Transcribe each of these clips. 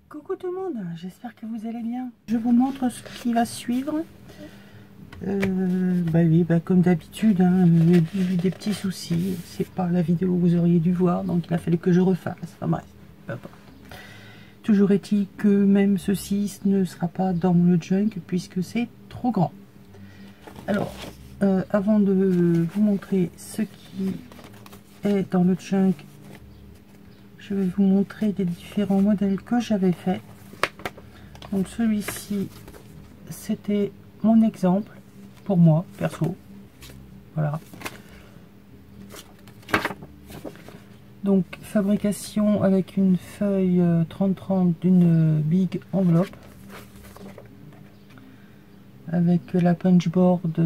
Coucou tout le monde, j'espère que vous allez bien. Je vous montre ce qui va suivre. Oui, comme d'habitude, hein, j'ai eu des petits soucis. C'est pas la vidéo que vous auriez dû voir, donc il a fallu que je refasse. Enfin bref, peu importe. Toujours est-il que même ceci ne sera pas dans le junk puisque c'est trop grand. Alors, avant de vous montrer ce qui est dans le junk, je vais vous montrer les différents modèles que j'avais fait. Donc celui-ci, c'était mon exemple pour moi perso. Voilà. Donc fabrication avec une feuille 30-30 d'une big enveloppe avec la punchboard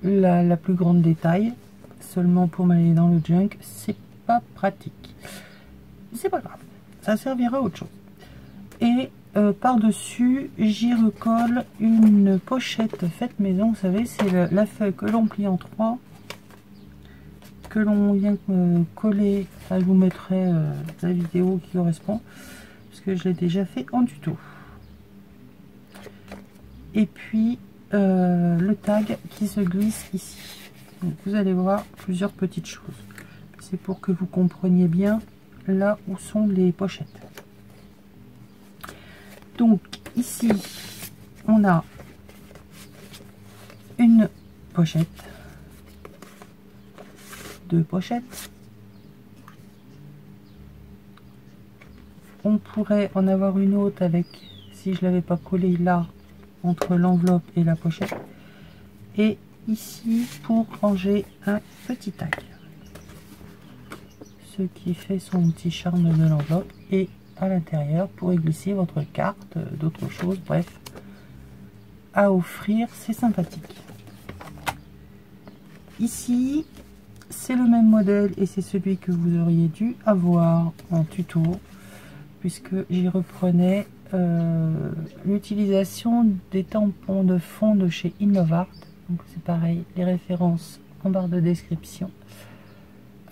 la plus grande des tailles. Seulement pour m'aller dans le junk, c'est pas pratique. C'est pas grave, ça servira à autre chose. Et par dessus, j'y recolle une pochette faite maison. Vous savez, c'est la feuille que l'on plie en 3, que l'on vient coller. Enfin, je vous mettrai la vidéo qui correspond, parce que je l'ai déjà fait en tuto. Et puis le tag qui se glisse ici. Donc, vous allez voir plusieurs petites choses. C'est pour que vous compreniez bien là où sont les pochettes. Donc ici, on a une pochette, deux pochettes. On pourrait en avoir une autre avec, si je l'avais pas collé là, entre l'enveloppe et la pochette. Et ici pour ranger un petit tag, ce qui fait son petit charme de l'enveloppe, et à l'intérieur pour y glisser votre carte, d'autres choses, bref, à offrir, c'est sympathique. Ici c'est le même modèle et c'est celui que vous auriez dû avoir en tuto, puisque j'y reprenais l'utilisation des tampons de fond de chez Innovart. Donc c'est pareil, les références en barre de description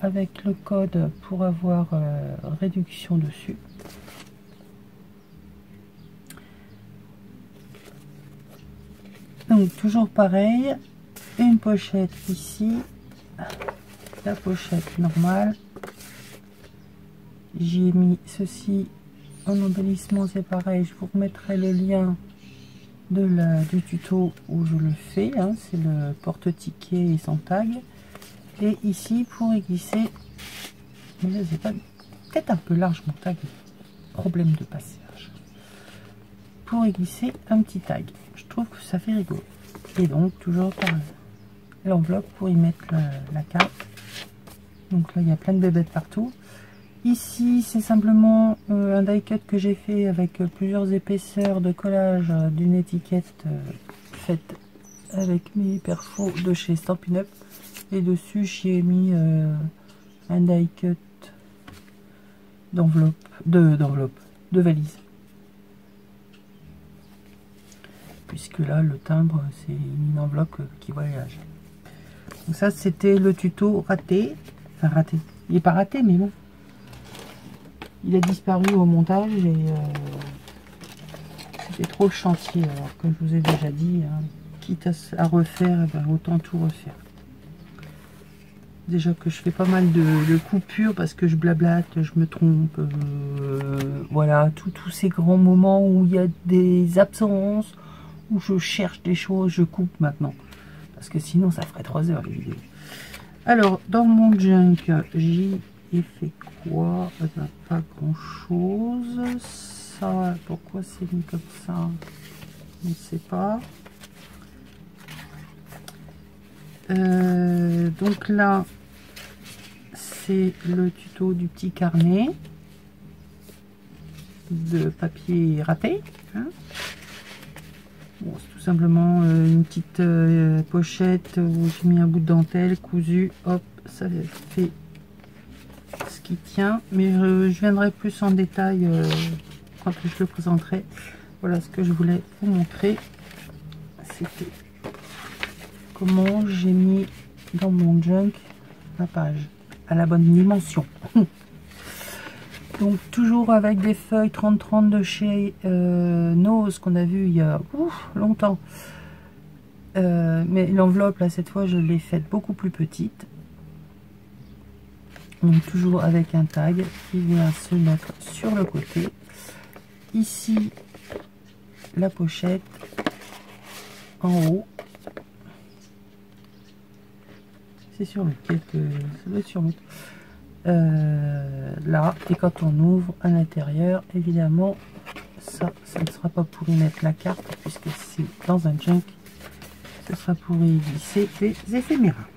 avec le code pour avoir réduction dessus. Donc toujours pareil, une pochette ici, la pochette normale. J'y ai mis ceci en embellissement, c'est pareil, je vous remettrai le lien du tuto où je le fais, hein, c'est le porte-ticket et sans tag. Et ici pour y glisser, mais là c'est pas peut-être un peu large mon tag, problème de passage, pour y glisser un petit tag. Je trouve que ça fait rigolo. Et donc toujours par l'enveloppe pour y mettre la carte. Donc là il y a plein de bébêtes partout. Ici c'est simplement un die cut que j'ai fait avec plusieurs épaisseurs de collage d'une étiquette faite avec mes perfos de chez Stampin' Up, et dessus j'y ai mis un die cut d'enveloppe, de valise, puisque là le timbre c'est une enveloppe qui voyage. Donc ça c'était le tuto raté, enfin raté, il n'est pas raté mais bon, il a disparu au montage et c'était trop le chantier. Alors comme je vous ai déjà dit, hein, quitte à refaire, ben, autant tout refaire. Déjà que je fais pas mal de coupures parce que je blablate, je me trompe, voilà, tous ces grands moments où il y a des absences, où je cherche des choses, je coupe maintenant, parce que sinon ça ferait 3 heures les vidéos. Alors dans mon junk, j'y ai fait quoi? Pas grand chose. Ça, pourquoi c'est mis comme ça, je ne sais pas. Donc là c'est le tuto du petit carnet de papier raté, hein. Bon, c'est tout simplement une petite pochette où j'ai mis un bout de dentelle cousu, hop, ça fait ce qui tient, mais je viendrai plus en détail quand je le présenterai. Voilà ce que je voulais vous montrer, c'était comment j'ai mis dans mon junk la page à la bonne dimension. Donc toujours avec des feuilles 30-30 de chez Nose qu'on a vu il y a longtemps. Mais l'enveloppe là cette fois je l'ai faite beaucoup plus petite. Donc toujours avec un tag qui vient se mettre sur le côté. Ici la pochette en haut. C'est sur lequel que ça doit être sur l'autre. Là, et quand on ouvre à l'intérieur, évidemment, ça ne sera pas pour y mettre la carte, puisque c'est dans un junk, ce sera pour y glisser les éphéméras.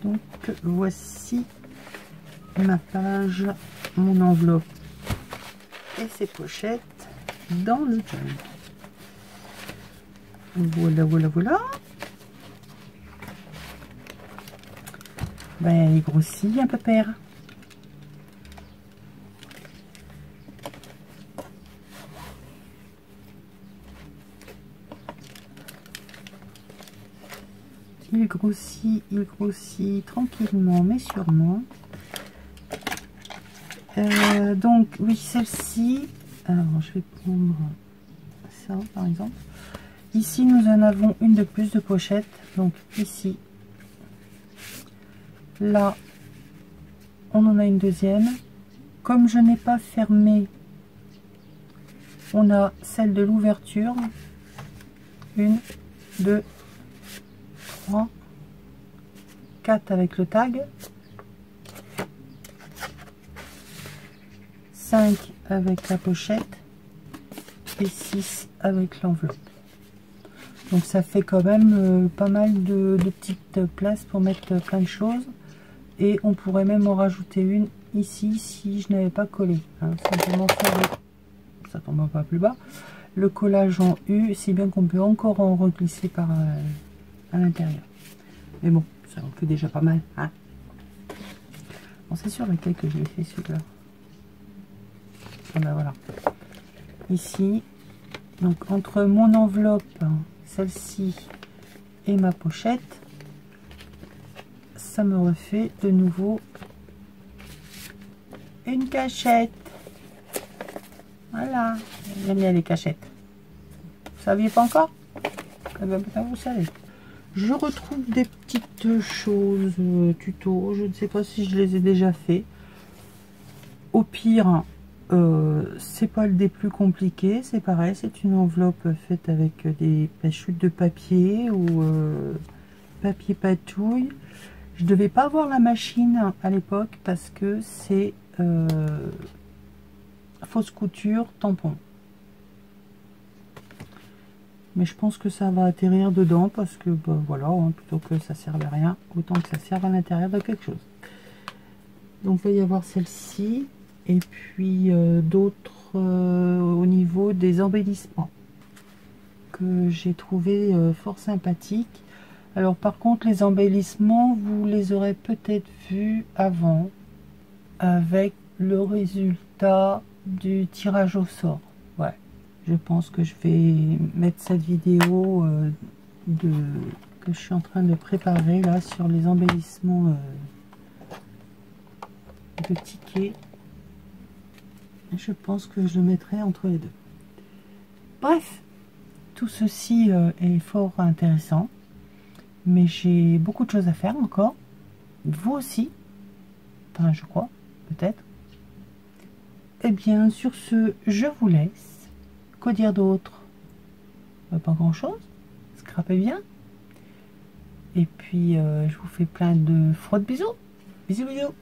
Donc, voici ma page, mon enveloppe et ses pochettes dans le junk. Voilà, voilà, voilà. Ben, il grossit un peu père. Il grossit tranquillement mais sûrement. Donc oui, celle-ci, alors je vais prendre ça par exemple. Ici nous en avons une de plus de pochettes, donc ici. Là, on en a une deuxième. Comme je n'ai pas fermé, on a celle de l'ouverture. 1, 2, 3, 4 avec le tag. 5 avec la pochette. Et 6 avec l'enveloppe. Donc ça fait quand même pas mal de petites places pour mettre plein de choses. Et on pourrait même en rajouter une ici si je n'avais pas collé. Hein, simplement faire ça tombe pas plus bas. Le collage en U, si bien qu'on peut encore en reglisser par à l'intérieur. Mais bon, ça en fait déjà pas mal. Hein. Bon, c'est sur lequel que je l'ai fait celui-là. Ah ben voilà. Ici, donc entre mon enveloppe, celle-ci et ma pochette, ça me refait de nouveau une cachette. Voilà, j'aime bien les cachettes. Vous saviez pas encore? Eh bien, vous savez. Je retrouve des petites choses tuto. Je ne sais pas si je les ai déjà fait. Au pire, c'est pas le des plus compliqués. C'est pareil, c'est une enveloppe faite avec des chutes de papier ou papier patouille. Je devais pas avoir la machine à l'époque parce que c'est fausse couture tampon. Mais je pense que ça va atterrir dedans parce que bah, voilà, hein, plutôt que ça serve à rien, autant que ça serve à l'intérieur de quelque chose. Donc il va y avoir celle-ci et puis d'autres au niveau des embellissements que j'ai trouvé fort sympathiques. Alors par contre les embellissements vous les aurez peut-être vus avant avec le résultat du tirage au sort. Ouais, je pense que je vais mettre cette vidéo que je suis en train de préparer là sur les embellissements de tickets. Je pense que je le mettrai entre les deux. Bref, tout ceci est fort intéressant. Mais j'ai beaucoup de choses à faire encore. Vous aussi. Enfin, je crois. Peut-être. Eh bien, sur ce, je vous laisse. Quoi dire d'autre? Pas grand-chose. Scrapez bien. Et puis, je vous fais plein de frottes bisous. Bisous, bisous.